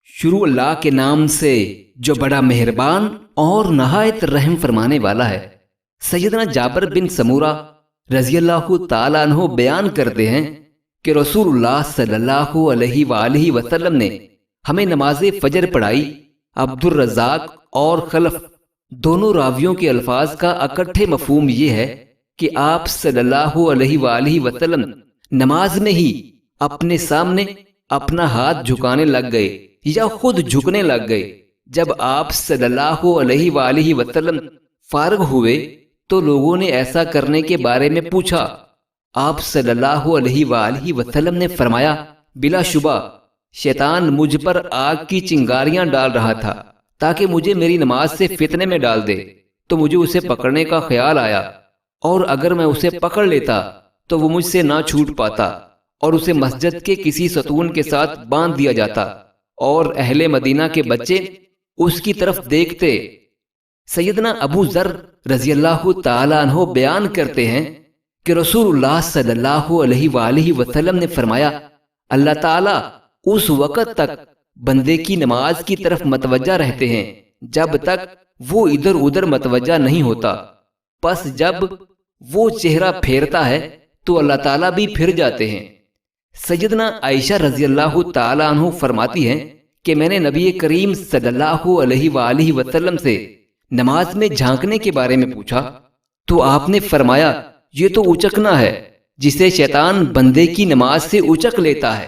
شروع اللہ کے نام سے جو بڑا مہربان اور نہایت رحم فرمانے والا ہے۔ سیدنا جابر بن سمورہ رضی اللہ تعالیٰ عنہ بیان کرتے ہیں کہ رسول اللہ صلی اللہ علیہ وآلہ وسلم نے ہمیں نماز فجر پڑھائی۔ عبد الرزاق اور خلف دونوں راویوں کے الفاظ کا اکٹھے مفہوم یہ ہے کہ آپ صلی اللہ علیہ وآلہ وسلم نماز میں ہی اپنے سامنے اپنا ہاتھ جھکانے لگ گئے یا خود جھکنے لگ گئے۔ جب آپ صلی اللہ علیہ وآلہ وسلم فارغ ہوئے تو لوگوں نے ایسا کرنے کے بارے میں پوچھا۔ آپ صلی اللہ علیہ وآلہ وسلم نے فرمایا، بلا شبہ شیطان مجھ پر آگ کی چنگاریاں ڈال رہا تھا تاکہ مجھے میری نماز سے فتنے میں ڈال دے، تو مجھے اسے پکڑنے کا خیال آیا، اور اگر میں اسے پکڑ لیتا تو وہ مجھ سے نہ چھوٹ پاتا اور اسے مسجد کے کسی ستون کے ساتھ باندھ دیا جاتا اور اہل مدینہ کے بچے اس کی طرف دیکھتے۔ سیدنا ابو ذر رضی اللہ تعالیٰ عنہ بیان کرتے ہیں کہ رسول اللہ صلی اللہ علیہ وآلہ وسلم نے فرمایا، اللہ تعالیٰ اس وقت تک بندے کی نماز کی طرف متوجہ رہتے ہیں جب تک وہ ادھر ادھر متوجہ نہیں ہوتا، پس جب وہ چہرہ پھیرتا ہے تو اللہ تعالیٰ بھی پھر جاتے ہیں۔ سیدنا عائشہ رضی اللہ تعالیٰ عنہ فرماتی ہیں کہ میں نے نبی کریم صلی اللہ علیہ وآلہ وسلم سے نماز میں جھانکنے کے بارے میں پوچھا تو آپ نے فرمایا، یہ تو اچکنا ہے جسے شیطان بندے کی نماز سے اچک لیتا ہے۔